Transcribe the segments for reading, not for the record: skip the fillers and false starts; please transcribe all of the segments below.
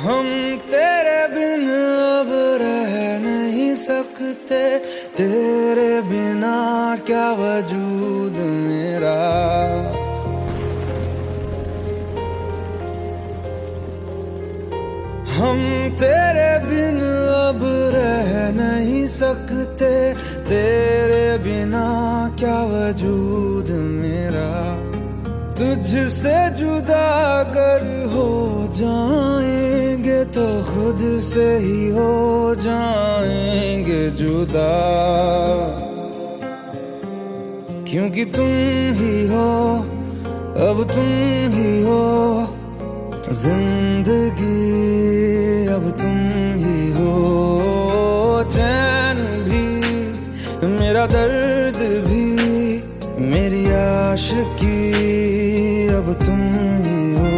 हम तेरे बिन अब रह नहीं सकते, तेरे बिना क्या वजूद मेरा। हम तेरे बिन अब रह नहीं सकते, तेरे बिना क्या वजूद मेरा। तुझसे जुदा अगर हो जाएंगे तो खुद से ही हो जाएंगे जुदा, क्योंकि तुम ही हो, अब तुम ही हो जिंदगी, अब तुम ही हो। चैन भी मेरा दर्द भी मेरी आशिकी, अब तुम ही हो।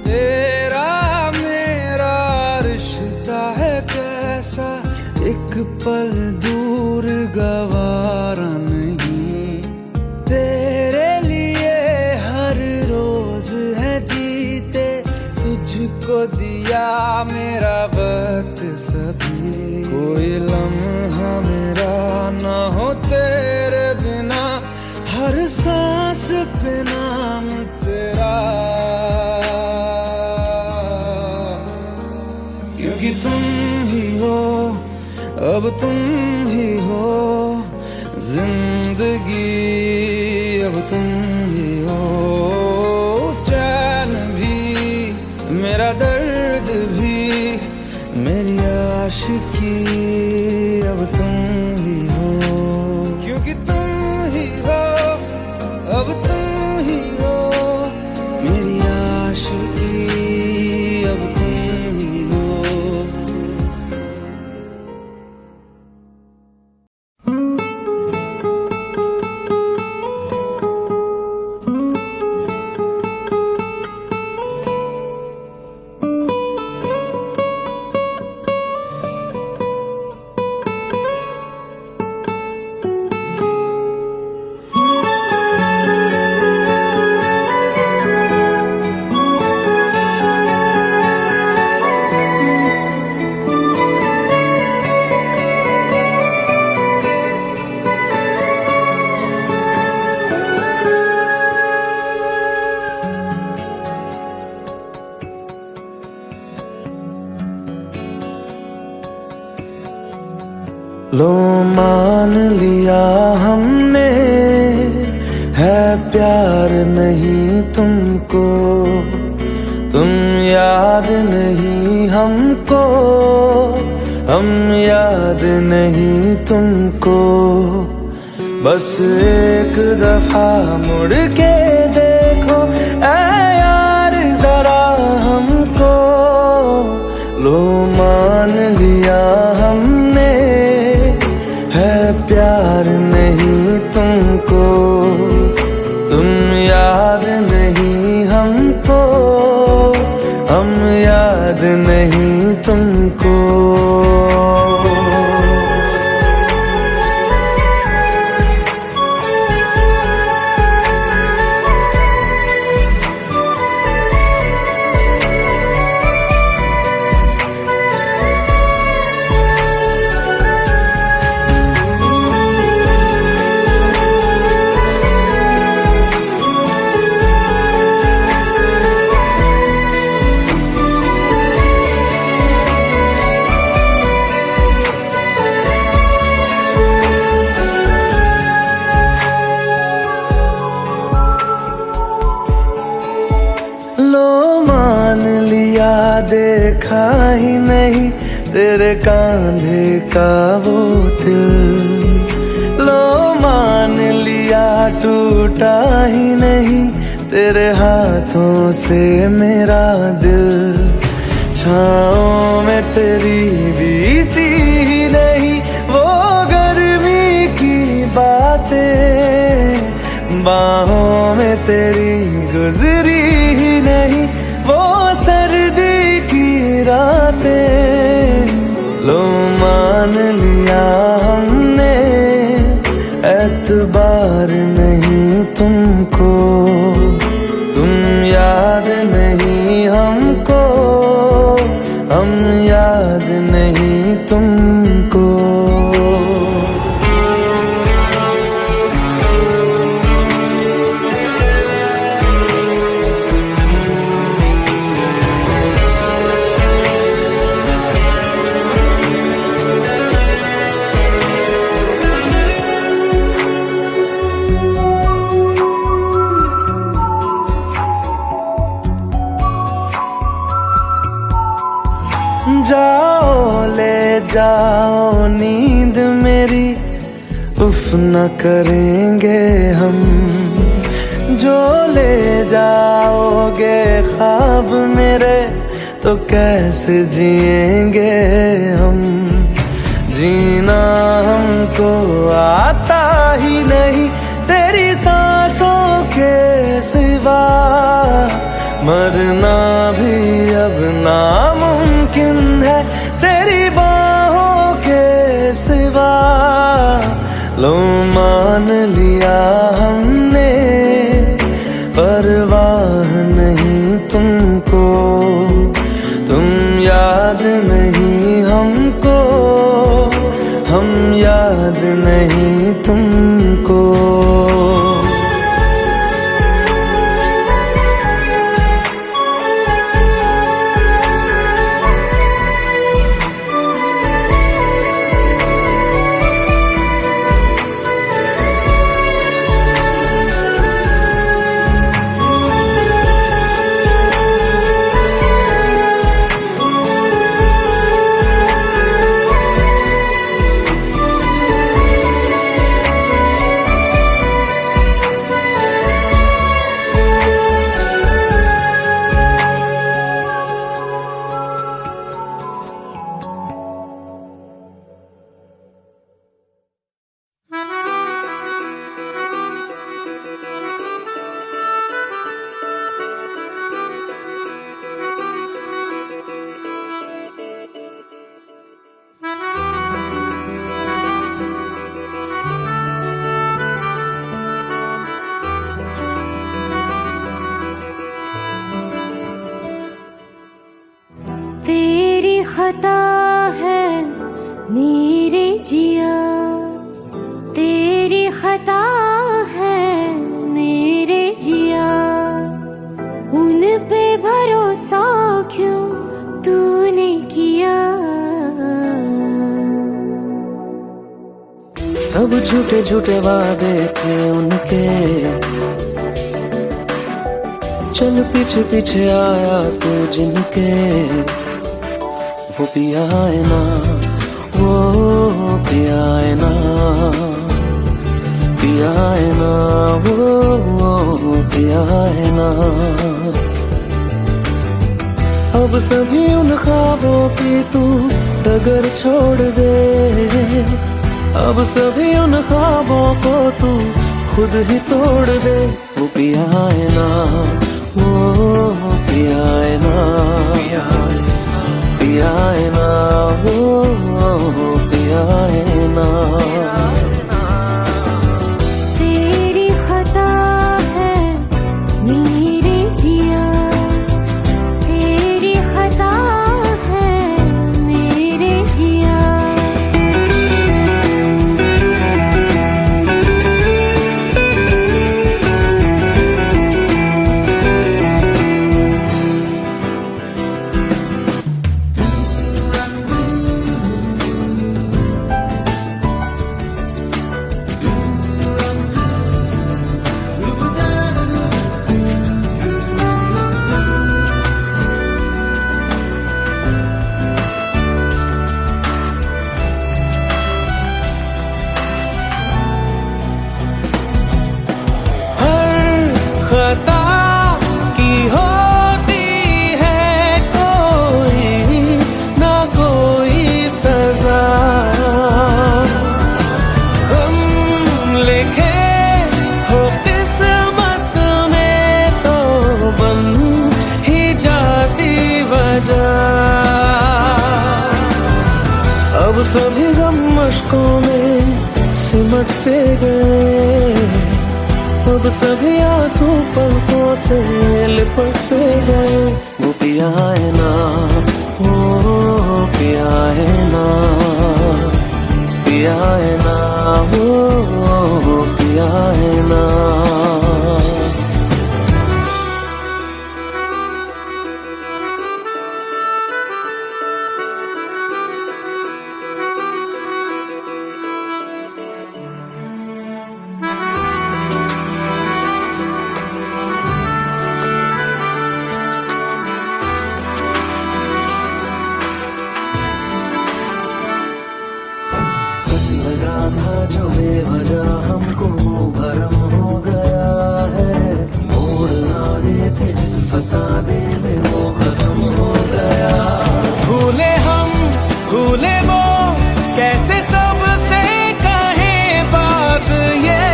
तेरा मेरा रिश्ता है कैसा, एक पल दूर गवारा नहीं। तेरे लिए हर रोज है जीते, तुझको दिया मेरा वक्त सभी। कोई लम्हा मेरा ना हो तेरे बिना, हर सांस पे नाम तेरा, क्योंकि तुम ही हो, अब तुम ही हो जिंदगी, अब तुम ही हो। चैन भी मेरा दर्द भी मेरी आशिकी, अब तुम ही हो, क्योंकि तुम ही हो, अब तुम ही हो मेरी आशिकी, अब तुम ही हो। लो मान लिया हमने है प्यार नहीं तुमको, तुम याद नहीं हमको, हम याद नहीं तुमको। बस एक दफा मुड़ के देखो ऐ यार जरा हमको। लो मान लिया हमने है प्यार नहीं तुमको, तुम याद नहीं हमको, हम याद नहीं तुमको। देखा ही नहीं तेरे कांधे का वो दिल, लो मान लिया टूटा ही नहीं तेरे हाथों से मेरा दिल। छाँव में तेरी बीती ही नहीं वो गर्मी की बातें, बाहों में तेरी गुजरी ही नहीं वो सर्दी की रातें। लो मान लिया एतबार नहीं तुमको, तुम याद नहीं हमको, हम याद नहीं तुमको। जाओ ले जाओ नींद मेरी, उफ न करेंगे हम। जो ले जाओगे ख्वाब मेरे, तो कैसे जिएंगे हम। जीना हमको आता ही नहीं तेरी सांसों के सिवा, मरना भी अब नामुमकिन है तेरी बाहों के सिवा। लो मान लिया हमने, परवाह नहीं तुमको, तुम याद नहीं हमको, हम याद नहीं तुमको। खता है मेरे जिया, तेरी खता है मेरे जिया। उन पे भरोसा क्यों तूने किया। सब झूठे झूठे वादे थे उनके, चल पीछे पीछे आया तू जिनके। वो पिया है ना, वो पिया है ना, पिया है ना, वो पिया है ना। अब सभी उन ख्वाबों की तू डगर छोड़ दे, अब सभी उन ख्वाबों को तू खुद ही तोड़ दे। वो पिया है ना, वो पिया है ना, पिया है ना, वो पिया है ना। तेरी खता है मेरे जिया, तेरी खता है मेरे जिया। अब सभी गम मशकों में सिमट से गए, अब सभी आंसू पलकों से लिपट से गए। वो पिया है ना, वो पिया है ना, पिया है ना, वो पिया है ना। लगा था जो बेवजह हमको भरम हो गया है, मोड़ आगे थे जिस फसाने में वो खत्म हो गया। भूले हम भूले वो, कैसे सबसे कहे बात ये।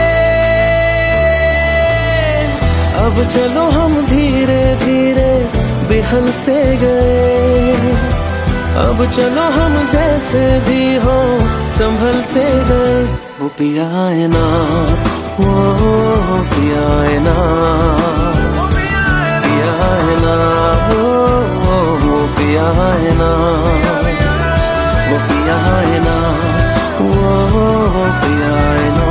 अब चलो हम धीरे धीरे बिहल से गए, अब चलो हम जैसे भी हो संभल से गए। वो पिया है ना, वो पिया है ना, पिया है ना, वो पिया है ना, वो पिया है ना, वो पिया है ना,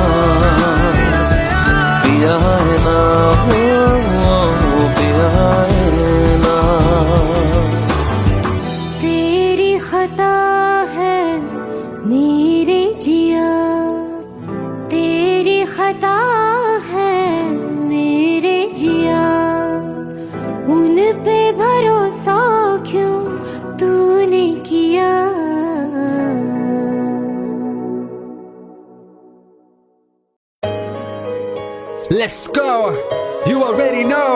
पिया है ना, वो पिया है ना। तेरी खता है मेरे जिया, तेरी खता है मेरे जिया, उन पे भरोसा क्यों तूने किया। Let's go, you already know.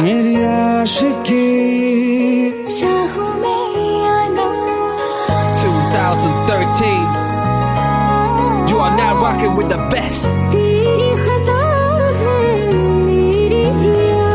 मेरी आशिकी चाहूं मैं या ना, 2013, you are now rocking with the best. तेरी खता है मेरे जिया।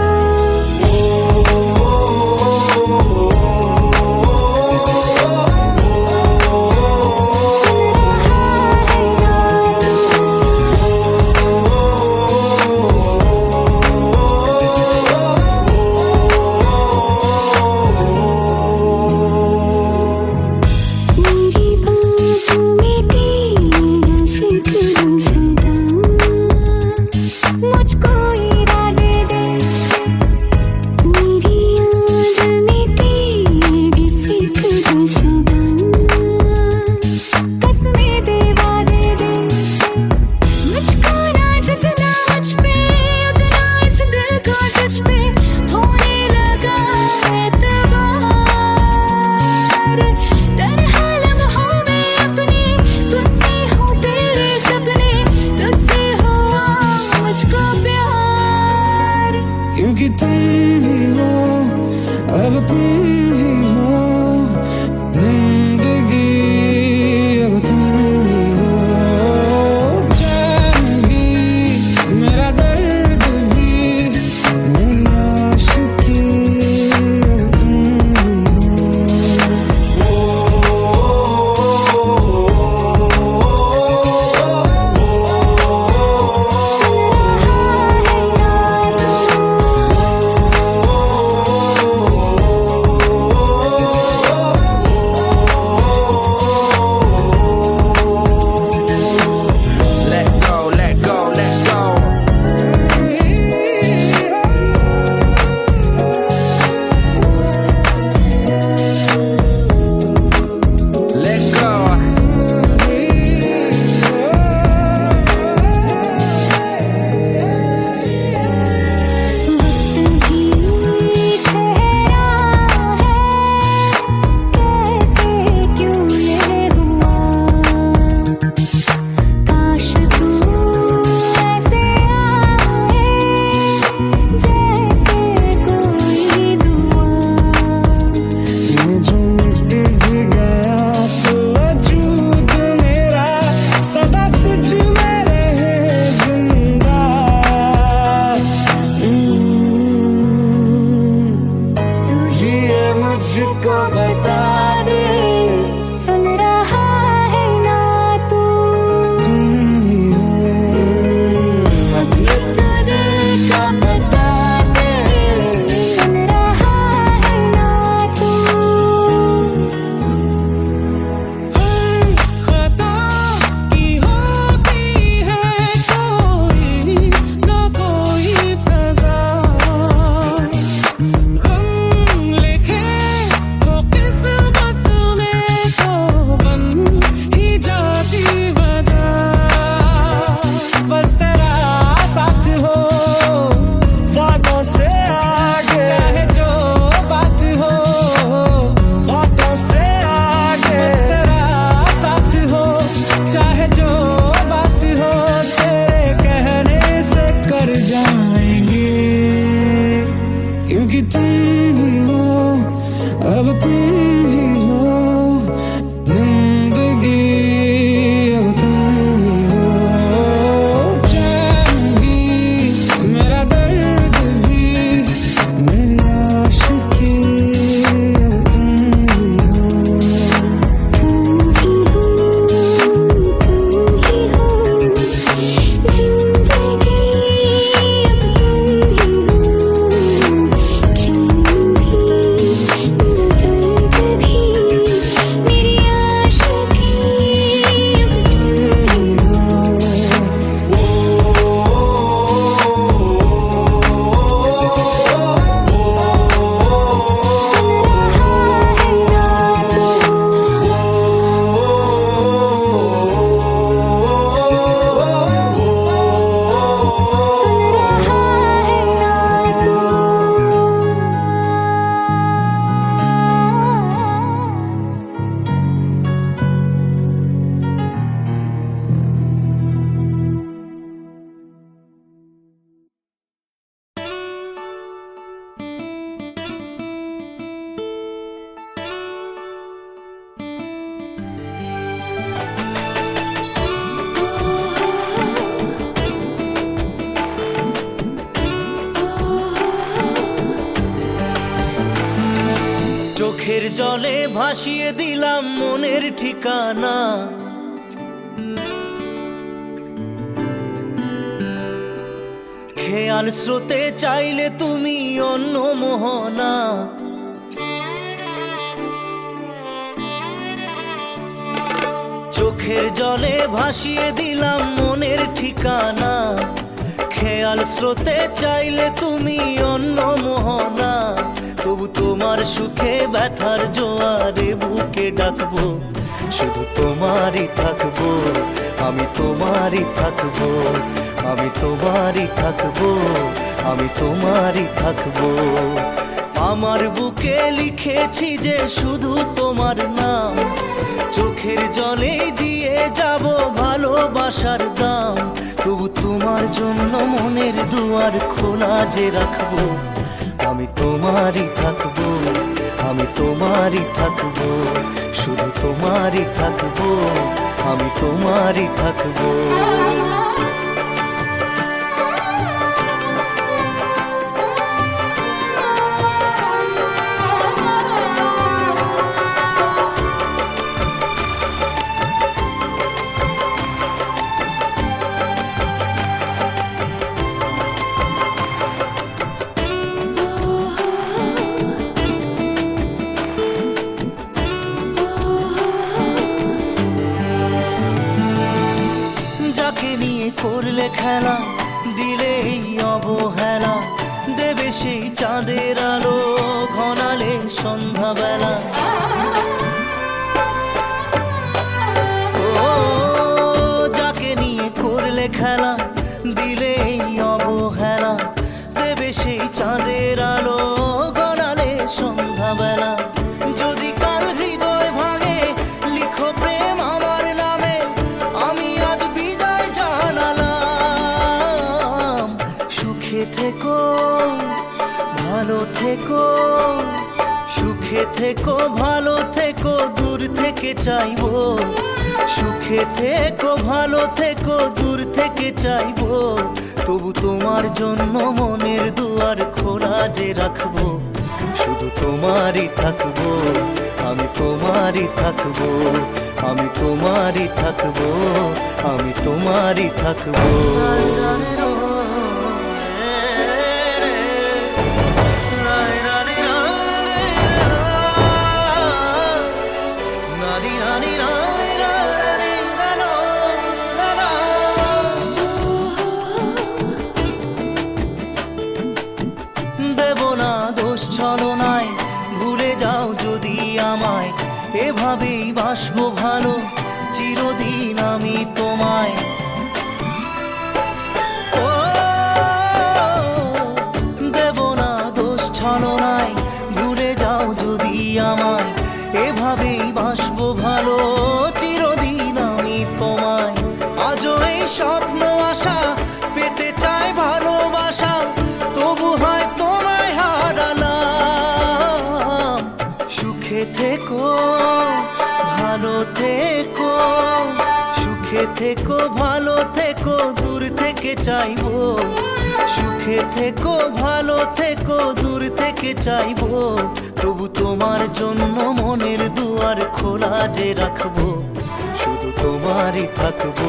क्योंकि तुम ही हो, अब तुम ही हो जिंदगी, अब तुम ही हो जान भी, मेरा दर्द भी, मेरी आशिकी, अब तुम ही Let go, let go, let go. Let go. वक्त भी ठहरा है, कैसे क्यों ये हुआ। काश तू ऐसे आए जैसे कोई दुआ। ये जो मिट भी गया तो वजूद मेरा सदा तुझ में रहे जिंदा। तू ही ये मुझको बता दे, सुन रहा है ना तू। तुम ही हो जिंदगी, अब तुम ही हो चैन भी, मेरा दर्द भी, मेरी आशिकी, अब तुम ही हो। तुम ही हो, तुम ही हो जिंदगी, अब तुम ही हो चैन भी, मेरा दर्द भी, मेरी आशिकी, अब तुम ही हो। सुन रहा है ना तू, सुन रहा है ना तू। চোখের জলে ভাসিয়ে দিলাম মনের ঠিকানা, খেয়াল স্রোতে চাইলে তুমি অন্য মোহনা। চোখের জলে ভাসিয়ে দিলাম মনের ঠিকানা, খেয়াল স্রোতে চাইলে তুমি অন্য মোহনা। তবু তোমার সুখে ব্যথার জোয়ারে বুকে ডাকবো, শুধু তোমারই থাকবো, আমি তোমারই থাকবো, আমি তোমারই থাকবো, আমি তোমারই থাকবো। আমার বুকে লিখেছি যে শুধু তোমার নাম, চোখের জলে দিয়ে যাব ভালোবাসার দাম। তবু তোমার জন্য মনের দুয়ার খোলা যে রাখবো, আমি তোমারই থাকবো, আমি তোমারই থাকবো, শুধু তোমারই থাকবো, আমি তোমারই থাকবো। যাকে নিয়ে করলে খেলা, দিলে এই অবহেলা, দেবে সেই চাঁদের আলো ঘনালে সন্ধ্যাবেলা। ও যাকে নিয়ে করলে খেলা, দিলে এই অবহেলা, দেবে সেই চাঁদের আলো ঘনালে সন্ধ্যাবেলা। যদি কাল হৃদয় ভাঙে লিখো প্রেম আমার নামে, আমি আজ বিদায় জানালাম। সুখে থেকো, ভালো থেকো, সুখে থেকো, ভালো থেকো, দূর থেকে চাইবো। সুখে থেকো, ভালো থেকো, দূর থেকে চাইবো। তবু তোমার জন্য মনের দুয়ার খোলা যে রাখবো, শুধু তোমারই থাকবো, আমি তোমারই থাকবো, আমি তোমারই থাকবো, আমি তোমারই থাকবো। দেব না দোষ ছলনায়, ভুলে যাও যদি আমায়, এভাবেই বাসবো ভালো চিরদিন আমি তোমায়। ও দেব না দোষ ছলনায়, ভুলে যাও যদি আমায়, এভাবেই বাসবো ভালো চিরদিন আমি তোমায়। আজও এই স্বপ্ন আশা পেতে চাই ভালোবাসা, তবু হয় তোমায় হারালাম। সুখে থেকো, ভালো থেকো, সুখে থেকো, ভালো থেকো, দূর থেকে চাইবো। সুখে থেকো, ভালো থেকো, দূর থেকে চাইবো। তবু তোমার জন্য মনের দুয়ার খোলা যে রাখবো। শুধু তোমারই থাকবো,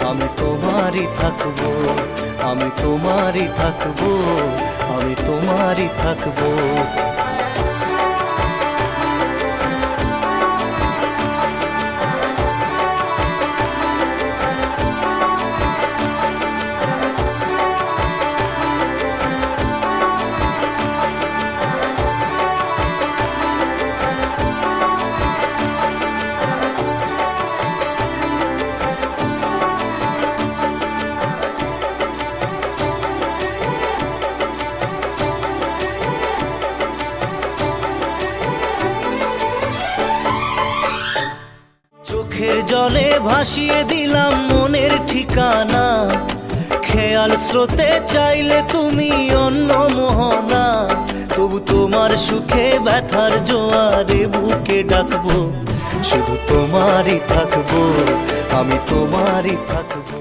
আমি তোমারই থাকবো, আমি তোমারই থাকবো, আমি তোমারই থাকবো। চোখের জলে ভাসিয়ে দিলাম মনের ঠিকানা। খেয়াল স্রোতে চাইলে তুমি অন্য মোহনা। তবু তোমার সুখে ব্যথার জোয়ারে বুকে ডাকবো। শুধু তোমারই থাকবো, আমি তোমারই থাকবো।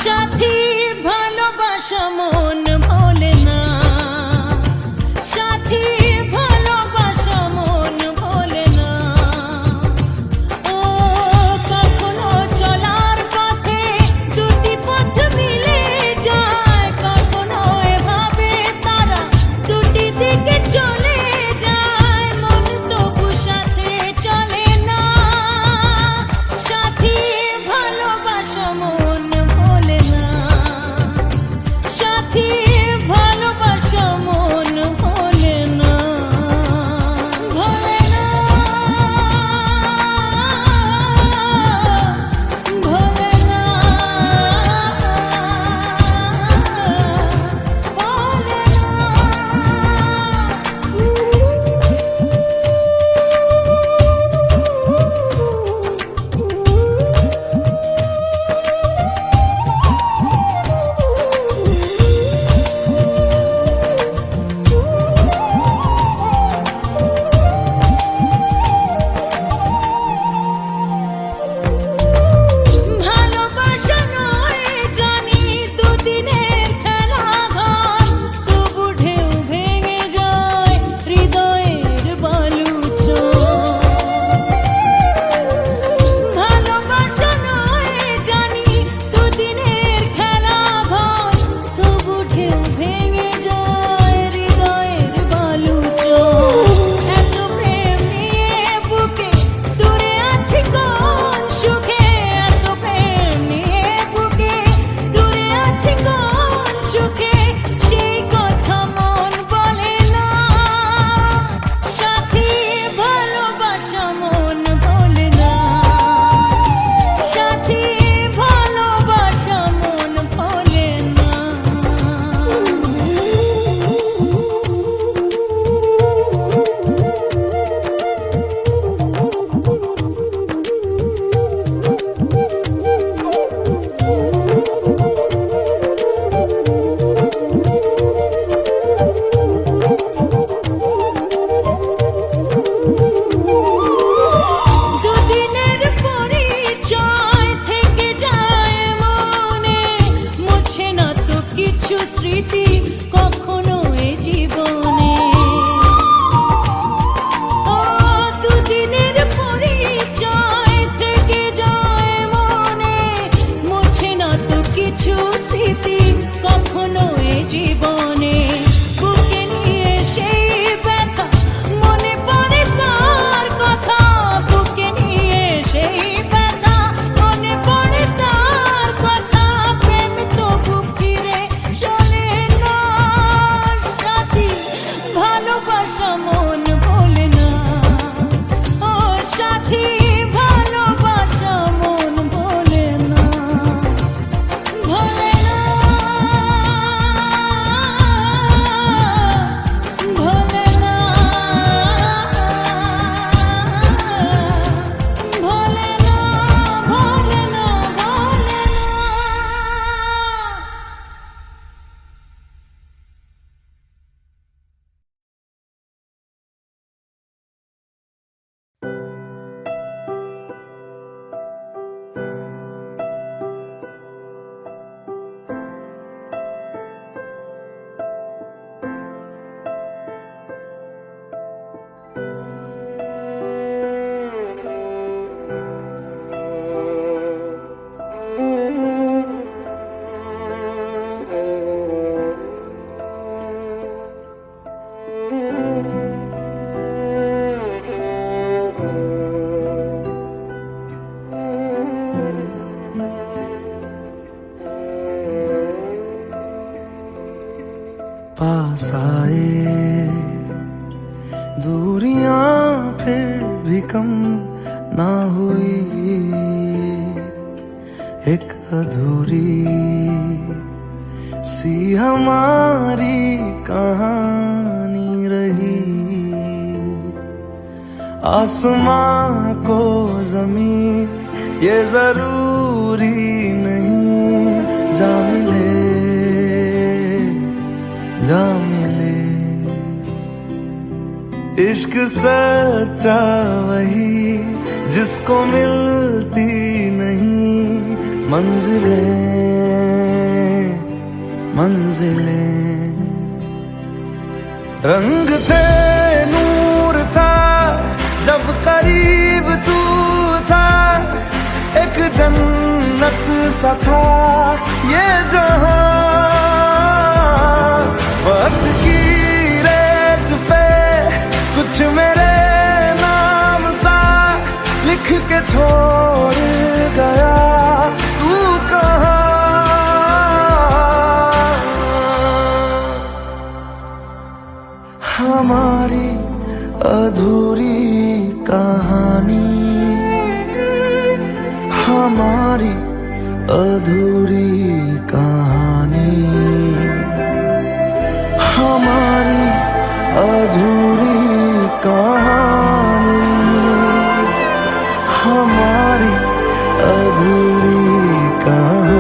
সাথী पास आए, दूरियां फिर भी कम ना हुई, एक अधूरी सी हमारी कहानी रही। आसमां को जमीन ये जरूरी नहीं, जा मिले जा मिले। इश्क सच्चा वही जिसको मिलती नहीं मंजिलें मंजिलें। रंग थे नूर था जब करीब तू था, एक जन्नत सा था ये जहां। वक्त की रेत पे कुछ मेरे नाम सा लिख के छोड़ गया, तू कहाँ। हमारी अधूरी कहानी, हमारी अधूरी कहानी, हमारी अधूरी कहानी, हमारी अधूरी कहानी।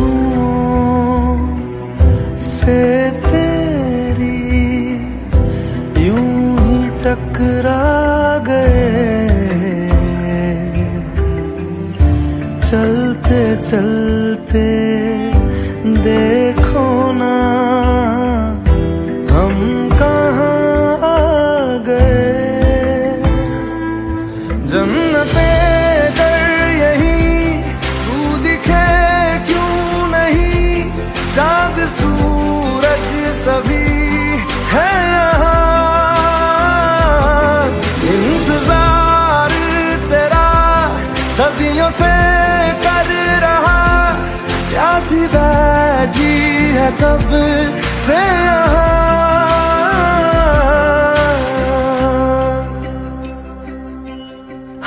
खुशबुओं से तेरी यूं ही टकरा गए, चलते चलते देखो ना हम कहाँ आ गए। जन्नते चांद सूरज सभी है यहाँ, इंतजार तेरा सदियों से कर रहा, प्यासी बैठी है कब से यहाँ।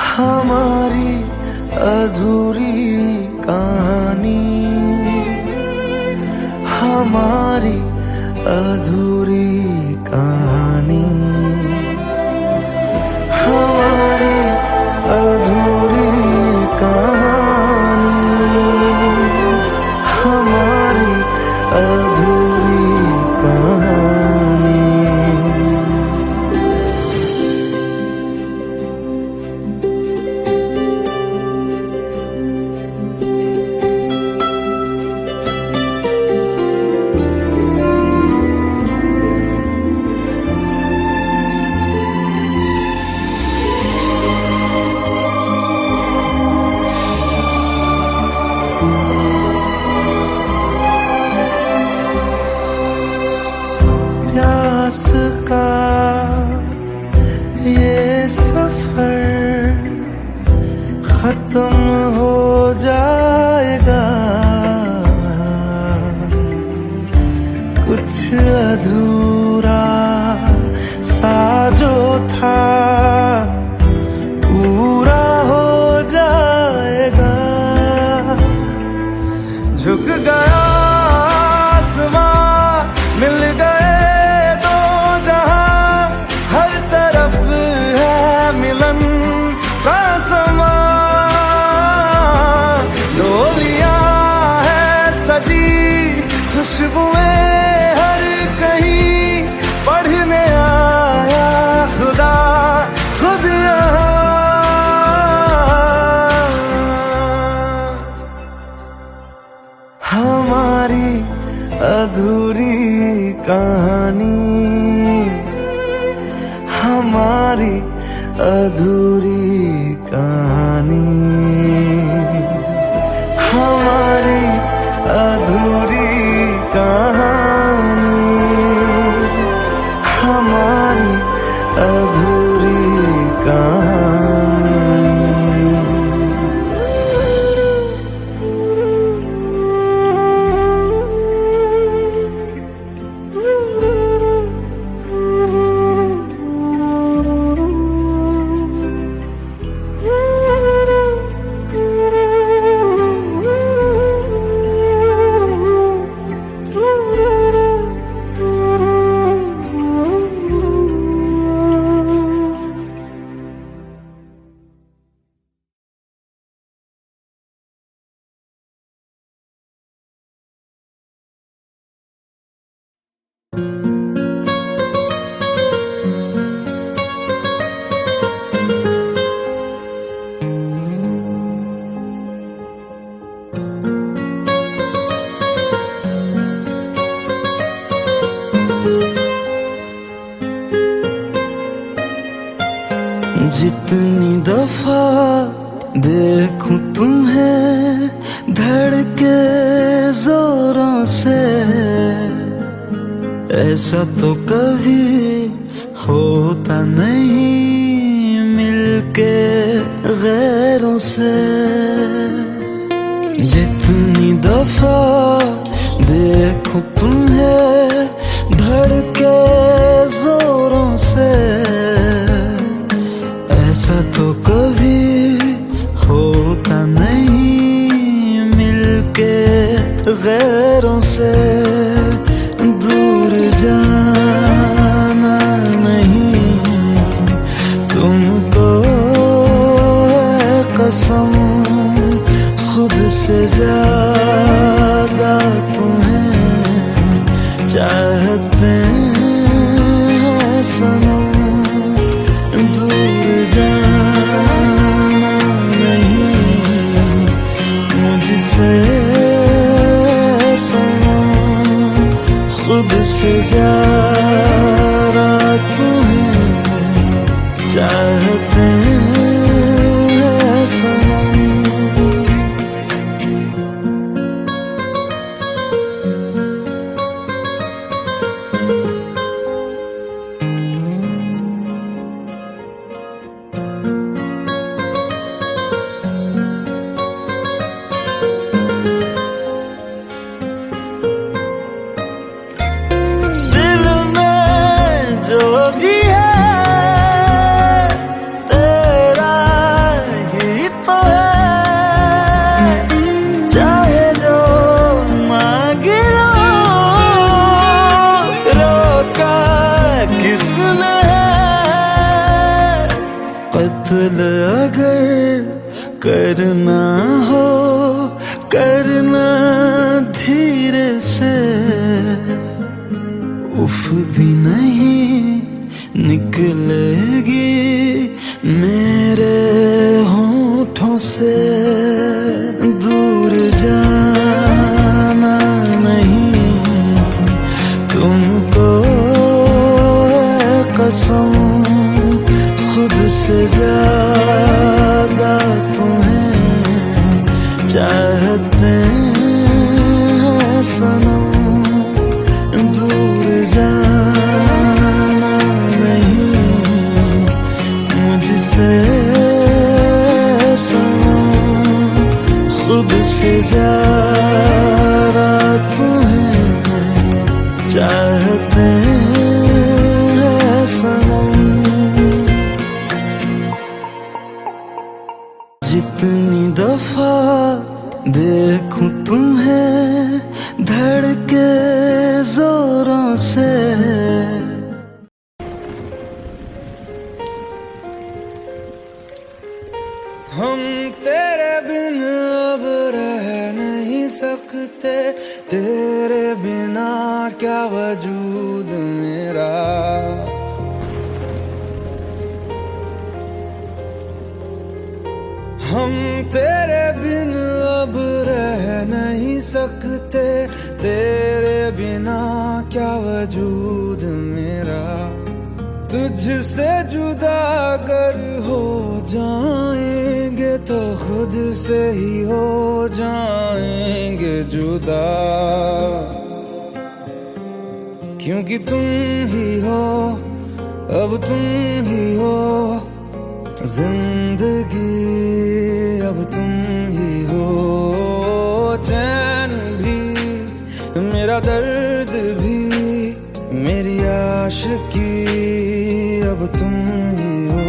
हमारी अधूरी कहानी, हमारी अधूरी कहानी, हमारी अधूरी कहानी, हमारी अधूरी कहानी। प्यास का ये सफर खत्म हो जाएगा, कुछ अधूरा सा जो था पूरा हो जाएगा। झुक गया आसमां, मिल गए दो जहां, हर तरफ है मिलन का समा। डोलियां है सजी खुशबुएं हर कहीं, कहानी, हमारी अधूरी कहानी, हमारी अधूरी कहानी, हमारी अधूरी कहानी। जितनी दफा देखूं तुम्हें धड़के जोरों से, ऐसा तो कभी होता नहीं मिलके गैरों से। जितनी दफा देखूं तुम्हें धड़के जोरों से, ऐसा तो कभी होता नहीं मिलके गैरों से। दूर जाना नहीं तुमको है कसम, खुद से ज्यादा तुम्हें चाहते हैं सनम। दूर जाना नहीं मुझसे सनम, खुद से ज्यादा तुम्हें चाहते हैं सनम। कत्ल अगर करना हो करना धीरे से, उफ भी नहीं निकलेगी मेरे होठों से। दूर जाना नहीं तुमको है कसम, खुद से ज्यादा तुम्हें चाहते हैं सनम। दूर जाना नहीं मुझसे सनम, खुद से ज्यादा तुम्हें चाहते हैं सनम। जितनी दफा देखूं तुम्हें धड़के जोरों से, हम तेरे बिन अब रह नहीं सकते, तेरे बिना क्या वजूद मेरा। हम तेरे बिन अब रह नहीं सकते, तेरे बिना क्या क्या वजूद मेरा तुझसे जुदा अगर हो जाएंगे तो खुद से ही हो जाएंगे जुदा, क्योंकि तुम ही हो, अब तुम ही हो जिंदगी, अब तुम ही हो चैन भी, मेरा दर्द भी, मेरी आशिकी, अब तुम ही हो।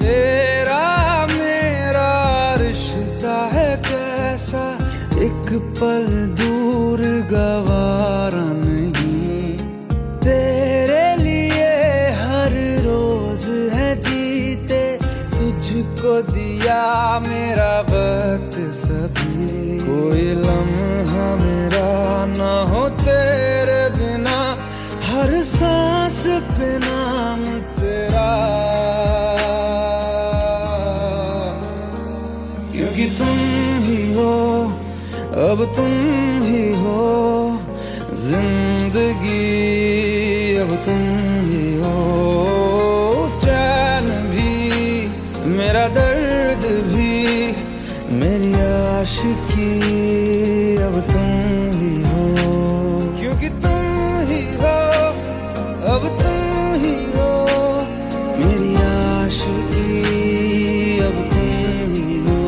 तेरा मेरा रिश्ता है कैसा, एक पल दूर गवारा नहीं, तेरे लिए हर रोज है जीते, तुझको दिया मेरा वक्त सभी, कोई लम्हा मेरा ना हो तेरे बिना, हर सांस पे नाम तेरा, क्योंकि तुम ही हो, अब तुम ही हो जिंदगी, अब तुम ही हो चैन भी, मेरा दर्द भी, मेरी आशिकी, अब तुम ही हो, क्योंकि तुम ही हो, अब तुम ही हो मेरी आशिकी, अब तुम ही हो।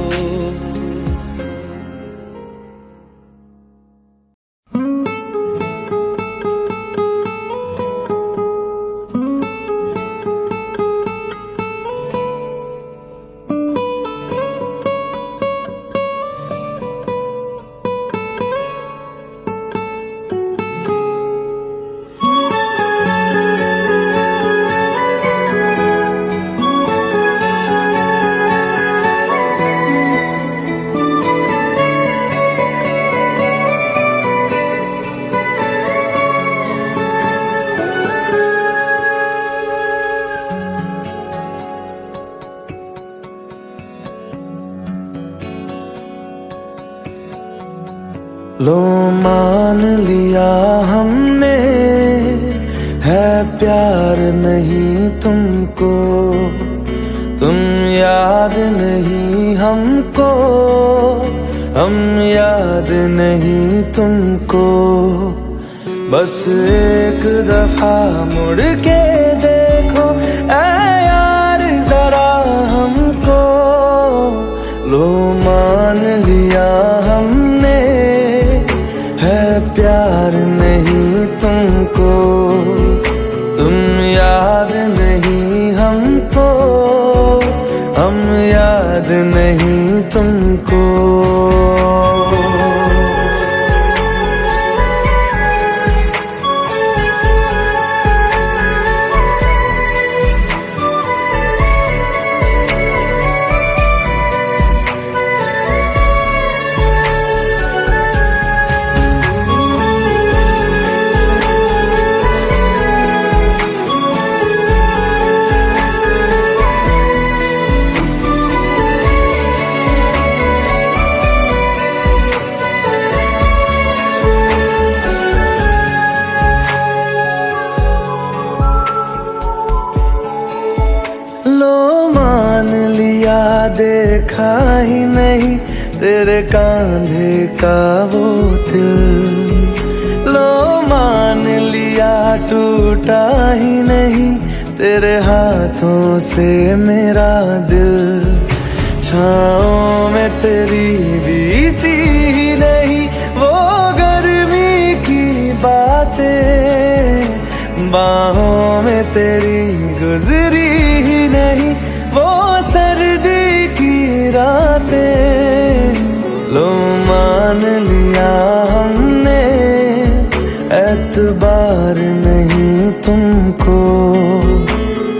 लो मान लिया हमने है प्यार नहीं तुमको, तुम याद नहीं हमको, हम याद नहीं तुमको, बस एक दफा मुड़ के देखो ऐ यार जरा हमको, लो मान लिया हमने है प्यार नहीं तुमको, तुम याद नहीं हमको, हम याद नहीं तुमको। देखा ही नहीं तेरे कांधे का वो दिल, लो मान लिया टूटा ही नहीं तेरे हाथों से मेरा दिल, छाँव में तेरी बीती ही नहीं वो गर्मी की बातें, बाहों में तेरी गुजरी ही नहीं वो सर्दी की रातें, लो मान लिया हमने एतबार नहीं तुमको,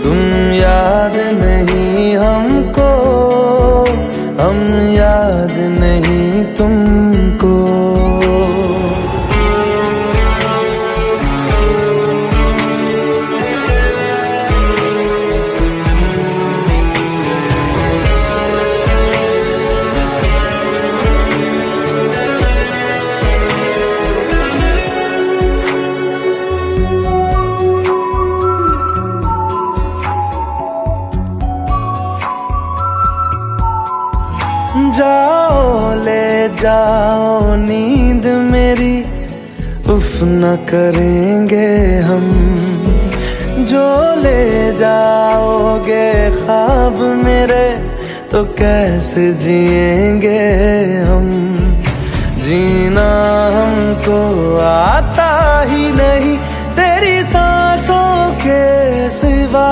तुम याद नहीं हमको, हम याद नहीं तुमको। जाओ ले जाओ नींद मेरी, उफ न करेंगे हम। जो ले जाओगे ख्वाब मेरे, तो कैसे जिएंगे हम। जीना हमको आता ही नहीं तेरी सांसों के सिवा,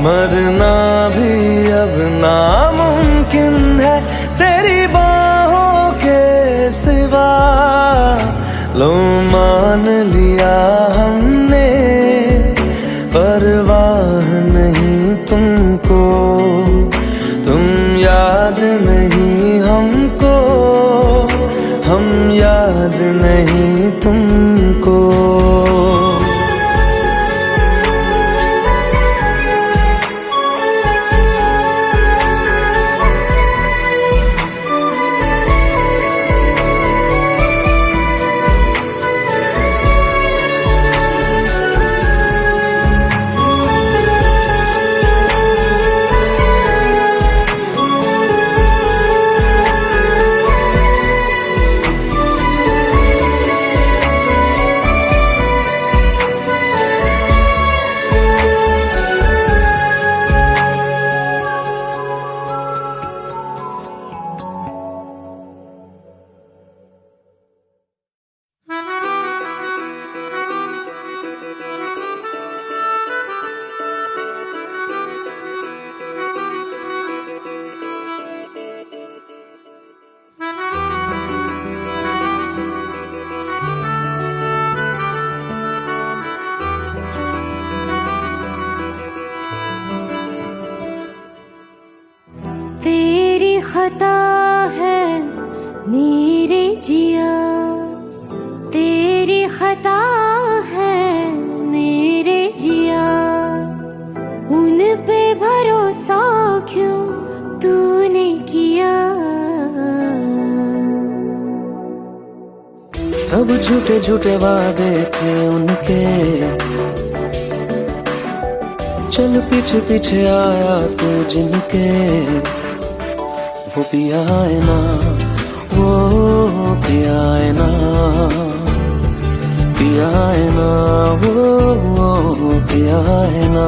मरना भी अब नामुमकिन है तेरी बाहों के सिवा। लो मान लिया हमने, परवाह नहीं तुमको, तुम याद नहीं हमको, हम याद नहीं तुमको। तेरी खता है मेरे जिया, तेरी खता है मेरे जिया। उन पे भरोसा क्यों तूने किया। सब झूठे झूठे वादे थे उनके, चल पीछे पीछे आया तू जिनके। वो पिया है ना, वो पिया है ना, पिया है ना, वो पिया है ना।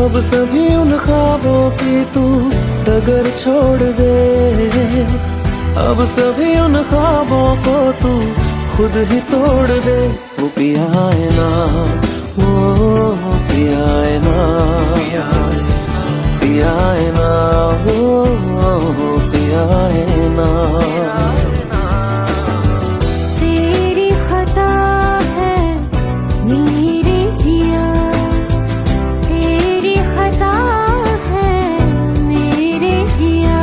अब सभी उन ख्वाबों की तू डगर छोड़ दे, अब सभी उन ख्वाबों को तू खुद ही तोड़ दे। वो पिया है ना, वो पिया है ना, पिया है ना, वो पिया है ना। तेरी खता है मेरे जिया, तेरी खता है मेरे जिया।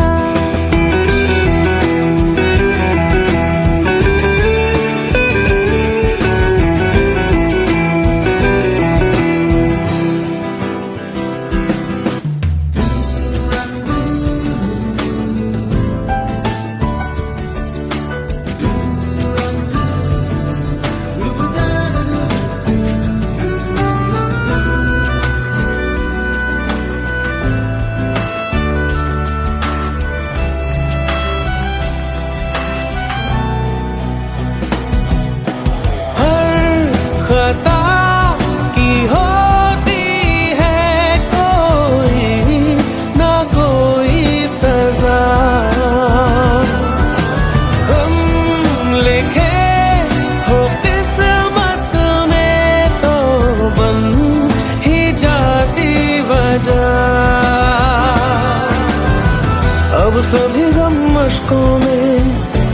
खता की होती है कोई ना कोई सजा, हम लिखे हो किस्मत में तो बन ही जाती वजह। अब सभी गम मशकों में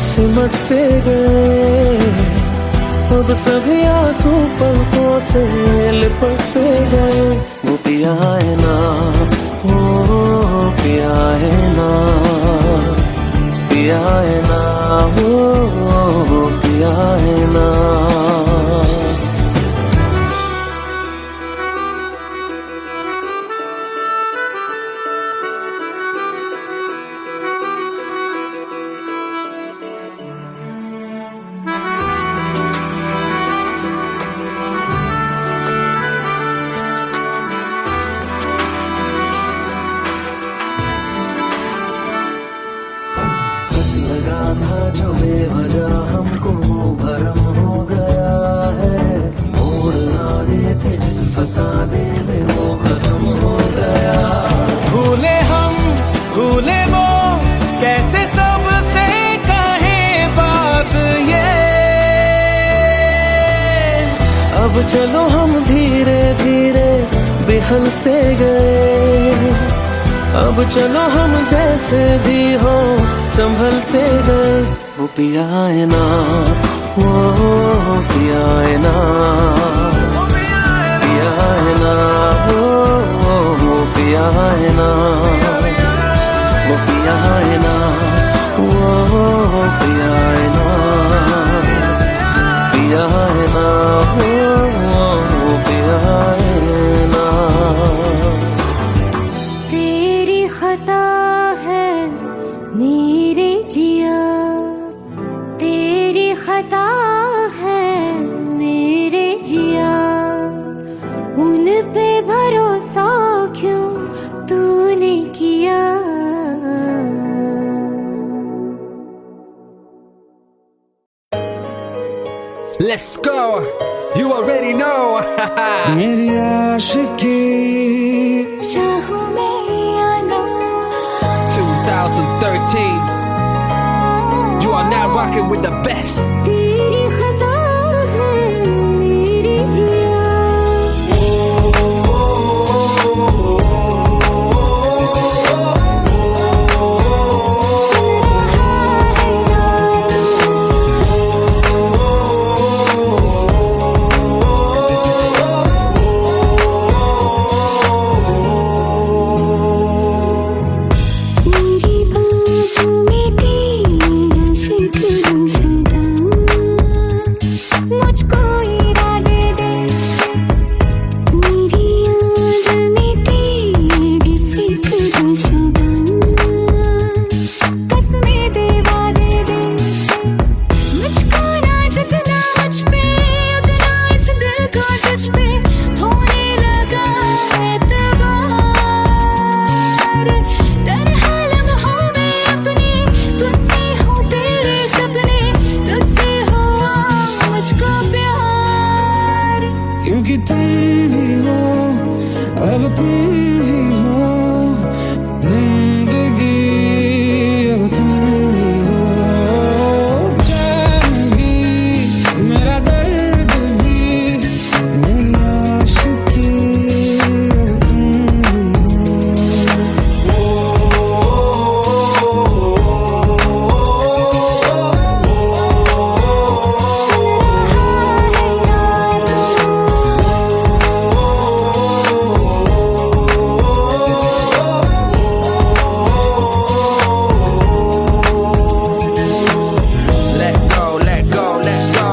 सिमट से गए, अब सभी आंसू पलकों से लिपट से गए। वो पिया है ना, वो पिया है ना, पिया है ना, वो पिया है ना। गम हो गया। भूले हम भूले वो कैसे सबसे कहे बात ये। अब चलो हम धीरे धीरे बेहल से गए, अब चलो हम जैसे भी हो संभल से गए। वो पिया है ना, वो पिया है ना, पिया है ना, वो पिया है ना, वो पिया है ना, वो पिया है ना, पिया है ना, वो पिया है ना। तेरी खता है मेरे जिया, तेरी खता है मेरे जिया। उन पे भरोसा क्यों तूने किया। Let's go. You already know. मेरी आशिकी चाहूं मैं या ना, 2013. You are now rocking with the best. तेरी खता है मेरे जिया। क्योंकि तुम ही हो, अब तुम ही हो जिंदगी, अब तुम ही हो जान भी, मेरा दर्द भी, मेरी आशिकी, अब तुम ही Let go, let go, let go.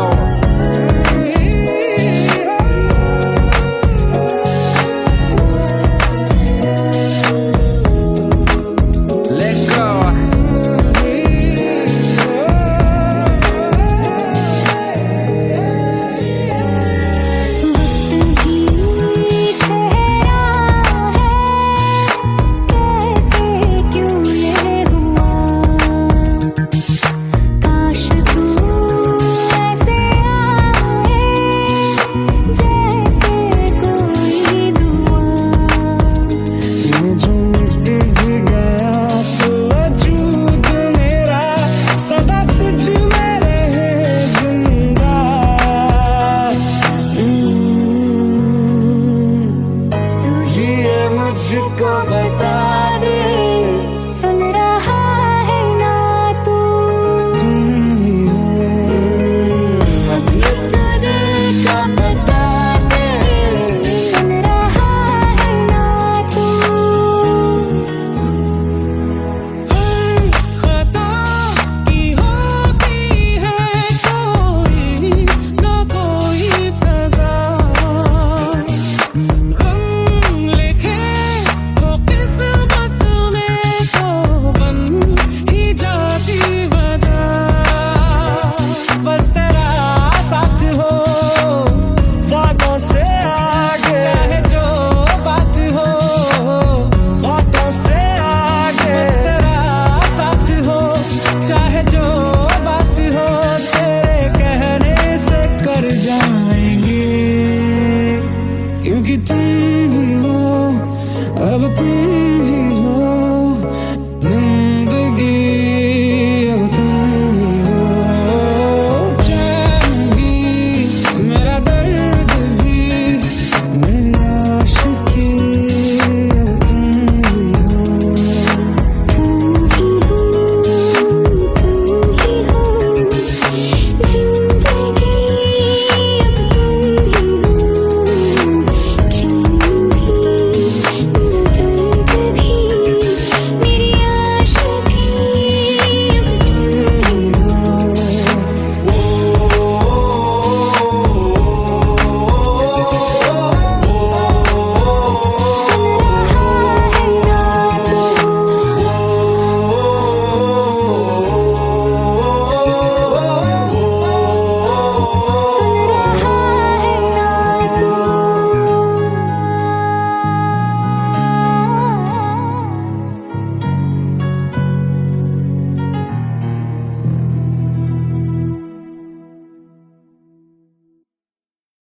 Let go. वक्त भी ठहरा है, कैसे क्यों ये हुआ। काश तू ऐसे आए जैसे कोई दुआ। ये जो मिट भी गया तो वजूद मेरा सदा तुझ में रहे जिंदा। तू ही ये मुझको बता दे, सुन रहा है ना तू। तुम ही हो, दिल का बता दे, सुन रहा है ना तू। खता की होती है कोई ना कोई सजा, गम लिखे हो किस्मत तुम